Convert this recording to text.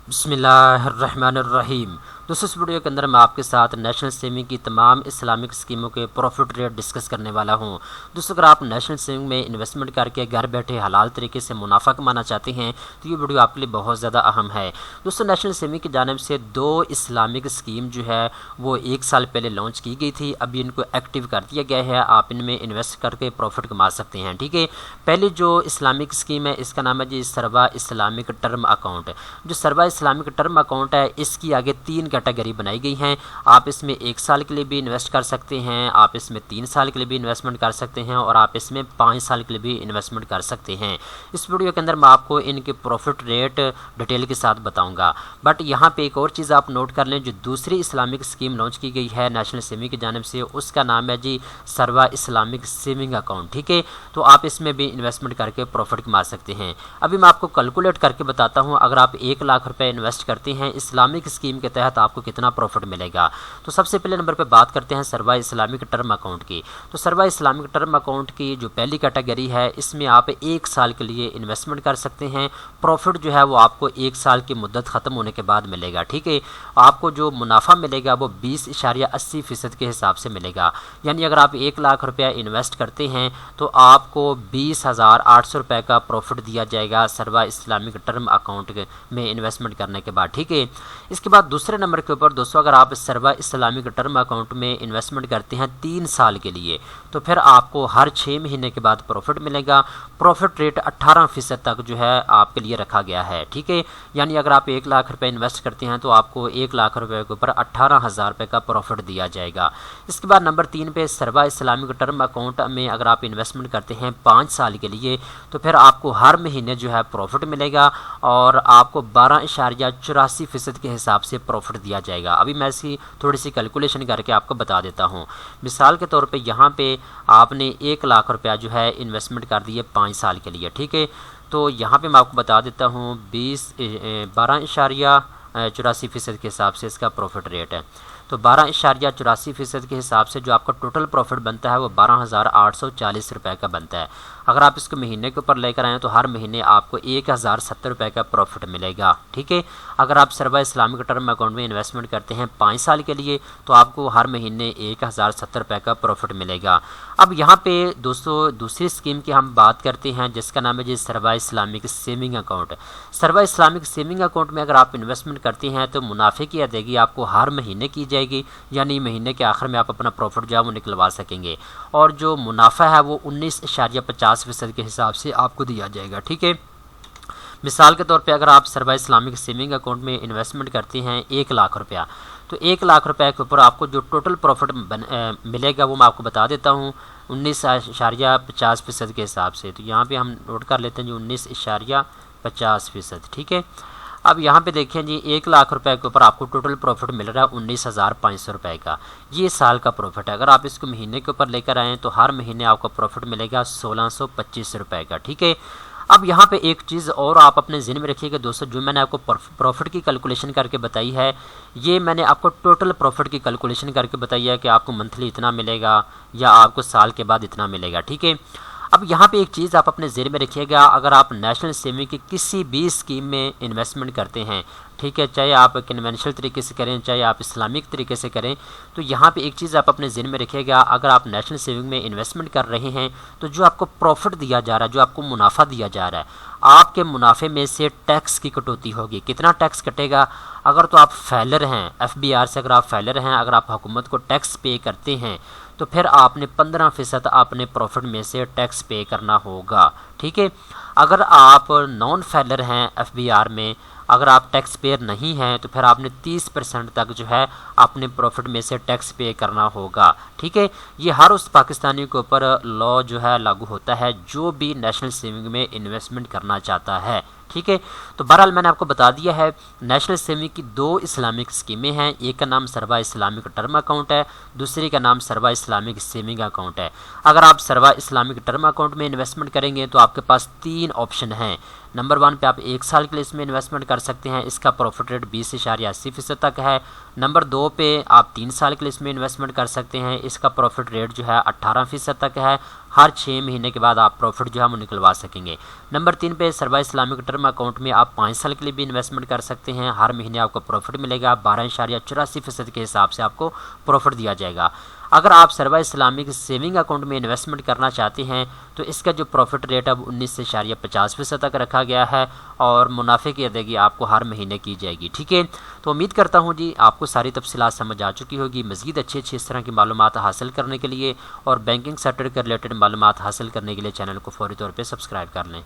बिस्मिल्लाहिर्रहमानिर्रहीम। दोस्तों, इस वीडियो के अंदर मैं आपके साथ नेशनल सेविंग की तमाम इस्लामिक स्कीमों के प्रॉफिट रेट डिस्कस करने वाला हूं। दोस्तों, अगर आप नेशनल सेविंग में इन्वेस्टमेंट करके घर बैठे हलाल तरीके से मुनाफा कमाना चाहते हैं तो ये वीडियो आपके लिए बहुत ज़्यादा अहम है। दोस्तों, नेशनल सेविंग की जानिब से 2 इस्लामिक स्कीम जो है वो 1 साल पहले लॉन्च की गई थी। अभी इनको एक्टिव कर दिया गया है, आप इनमें इन्वेस्ट करके प्रॉफिट कमा सकते हैं। ठीक है, पहली जो इस्लामिक स्कीम है इसका नाम है जी सरवा इस्लामिक टर्म अकाउंट। जो सरवा इस्लामिक टर्म अकाउंट है इसकी आगे 3 कैटेगरी बनाई गई हैं। आप इसमें 1 साल के लिए भी इन्वेस्ट कर सकते हैं, आप इसमें 3 साल के लिए भी इन्वेस्टमेंट कर सकते हैं और आप इसमें 5 साल के लिए भी इन्वेस्टमेंट कर सकते हैं। इस वीडियो के अंदर मैं आपको इनके प्रॉफिट रेट डिटेल के साथ बताऊंगा। बट यहाँ पे एक और चीज़ आप नोट कर लें, जो दूसरी इस्लामिक स्कीम लॉन्च की गई है नेशनल सेविंग की जानिब से उसका नाम है जी सरवा इस्लामिक सेविंग अकाउंट। ठीक है, तो आप इसमें भी इन्वेस्टमेंट करके प्रॉफिट कमा सकते हैं। अभी मैं आपको कैलकुलेट करके बताता हूँ, अगर आप 1 लाख रुपए इन्वेस्ट करते हैं इस्लामिक स्कीम के तहत आपको कितना प्रॉफिट मिलेगा। तो सबसे पहले नंबर पे बात करते हैं सरवा इस्लामिक टर्म अकाउंट की। तो सरवा इस्लामिक टर्म अकाउंट की जो पहली कैटेगरी है इसमें आप 1 साल के लिए इन्वेस्टमेंट कर सकते हैं। प्रॉफिट जो है वो आपको 1 साल की मुद्दत ख़त्म होने के बाद मिलेगा। ठीक है, आपको जो मुनाफा मिलेगा वो 20.80% के हिसाब से मिलेगा। यानी अगर आप 1 लाख रुपया इन्वेस्ट करते हैं तो आपको 20,800 रुपये का प्रॉफिट दिया जाएगा सरवा इस्लामिक टर्म अकाउंट में इन्वेस्टमेंट करने के बाद। ठीक है, इसके बाद दूसरे नंबर के ऊपर दोस्तों, अगर आप सरवा इस्लामिक टर्म अकाउंट में इन्वेस्टमेंट करते हैं 3 साल के लिए तो फिर आपको हर 6 महीने के बाद प्रॉफिट मिलेगा। प्रॉफिट रेट 18% तक जो है आपके लिए रखा गया है। ठीक है, यानी अगर आप 1 लाख रुपए इन्वेस्ट करते हैं तो आपको 1 लाख रुपए के ऊपर 18,000 रुपये का प्रॉफिट दिया जाएगा। इसके बाद नंबर 3 पे सरवा इस्लामिक टर्म अकाउंट में अगर आप इन्वेस्टमेंट करते हैं 5 साल के लिए तो फिर आपको हर महीने जो है प्रॉफिट मिलेगा और आपको 12.84% के हिसाब से प्रॉफिट दिया जाएगा। अभी मैं इसकी थोड़ी सी कैलकुलेशन करके आपको बता देता हूँ। मिसाल के तौर पे यहाँ पे आपने 1 लाख रुपया जो है इन्वेस्टमेंट कर दिए 5 साल के लिए। ठीक है, तो यहाँ पे मैं आपको बता देता हूँ 12.84% के हिसाब से इसका प्रॉफिट रेट है। तो 12.84% के हिसाब से जो आपका टोटल प्रॉफिट बनता है वो 12,840 रुपये का बनता है। अगर आप इसको महीने के ऊपर लेकर आएँ तो हर महीने आपको 1,070 रुपये का प्रॉफिट मिलेगा। ठीक है, अगर आप सरवा इस्लामिक टर्म अकाउंट में इन्वेस्टमेंट करते हैं 5 साल के लिए तो आपको हर महीने 1,070 रुपये का प्रॉफिट मिलेगा। अब यहाँ पे दोस्तों दूसरी स्कीम की हम बात करते हैं जिसका नाम है जी सरवा इस्लामिक सेविंग अकाउंट। सरवा इस्लामिक सेविंग अकाउंट में अगर आप इन्वेस्टमेंट करते हैं तो मुनाफे की अदायगी आपको हर महीने की जाएगी, यानी महीने के आखिर में आप अपना प्रॉफिट जो है वो निकलवा सकेंगे और जो मुनाफा है वो 19.50% के हिसाब से आपको दिया जाएगा। ठीक है, मिसाल के तौर पे अगर आप सरवा इस्लामिक सेविंग अकाउंट में इन्वेस्टमेंट करते हैं 1 लाख रुपया तो 1 लाख रुपये के ऊपर आपको जो टोटल प्रॉफिट मिलेगा वो मैं आपको बता देता हूँ 19.50% के हिसाब से। तो यहाँ पे हम नोट कर लेते हैं जी 19.50%। ठीक है, अब यहाँ पे देखें जी 1 लाख रुपए के ऊपर आपको टोटल प्रॉफिट मिल रहा है 19,500 रुपये का। ये साल का प्रॉफिट है। अगर आप इसको महीने के ऊपर लेकर आएँ तो हर महीने आपको प्रॉफिट मिलेगा 1,625 रुपये का। ठीक है, अब यहाँ पे एक चीज़ और आप अपने ज़हन में रखिएगा दोस्तों, जो मैंने आपको प्रॉफिट की कैलकुलेशन करके बताई है ये मैंने आपको टोटल प्रॉफिट की कैलकुलेशन करके बताई है कि आपको मंथली इतना मिलेगा या आपको साल के बाद इतना मिलेगा। ठीक है, अब यहाँ पे एक चीज़ आप अपने ज़हन में रखिएगा, अगर आप नेशनल सेविंग की किसी भी स्कीम में इन्वेस्टमेंट करते हैं, ठीक है, चाहे आप कन्वेंशनल तरीके से करें चाहे आप इस्लामिक तरीके से करें, तो यहाँ पे एक चीज़ आप अपने ज़हन में रखिएगा, अगर आप नेशनल सेविंग में इन्वेस्टमेंट कर रहे हैं तो जो आपको प्रॉफिट दिया जा रहा है, जो आपको मुनाफा दिया जा रहा है, आपके मुनाफे में से टैक्स की कटौती होगी। कितना टैक्स कटेगा? अगर तो आप फैलर हैं FBR से, अगर आप फैलर हैं, अगर आप हुकूमत को टैक्स पे करते हैं तो फिर आपने 15% अपने प्रॉफिट में से टैक्स पे करना होगा। ठीक है, अगर आप नॉन फैलर हैं FBR में, अगर आप टैक्स पेयर नहीं हैं तो फिर आपने 30% तक जो है अपने प्रॉफिट में से टैक्स पे करना होगा। ठीक है, ये हर उस पाकिस्तानी के ऊपर लॉ जो है लागू होता है जो भी नेशनल सेविंग में इन्वेस्टमेंट करना चाहता है। ठीक है, तो बहरहाल मैंने आपको बता दिया है नेशनल सेविंग की 2 इस्लामिक स्कीमें हैं। एक का नाम सरवा इस्लामिक टर्म अकाउंट है, दूसरी का नाम सरवा इस्लामिक सेविंग अकाउंट है। अगर आप सरवा इस्लामिक टर्म अकाउंट में इन्वेस्टमेंट करेंगे तो आपके पास 3 ऑप्शन हैं। नंबर 1 पे आप 1 साल के लिए इसमें इन्वेस्टमेंट कर सकते हैं, इसका प्रॉफिट रेट 20.80% तक है। नंबर 2 पे आप 3 साल के लिए इसमें इन्वेस्टमेंट कर सकते हैं, इसका प्रॉफिट रेट जो है 18% तक है। हर 6 महीने के बाद आप प्रॉफिट जो है वो निकलवा सकेंगे। नंबर 3 पे सरवा इस्लामिक टर्म अकाउंट में आप 5 साल के लिए भी इन्वेस्टमेंट कर सकते हैं, हर महीने आपको प्रॉफिट मिलेगा, 12.84% के हिसाब से आपको प्रॉफिट दिया जाएगा। अगर आप सरवा इस्लामिक सेविंग अकाउंट में इन्वेस्टमेंट करना चाहते हैं तो इसका जो प्रॉफिट रेट अब 19.50% तक रखा गया है और मुनाफे की अदायगी आपको हर महीने की जाएगी। ठीक है, तो उम्मीद करता हूँ जी आपको सारी तफसीलात समझ आ चुकी होगी। मज़ीद अच्छी इस तरह की मालूमात हासिल करने के लिए और बैंकिंग सेक्टर के रिलेटेड मालूमात हासिल करने के लिए चैनल को फौरी तौर पर सब्सक्राइब कर लें।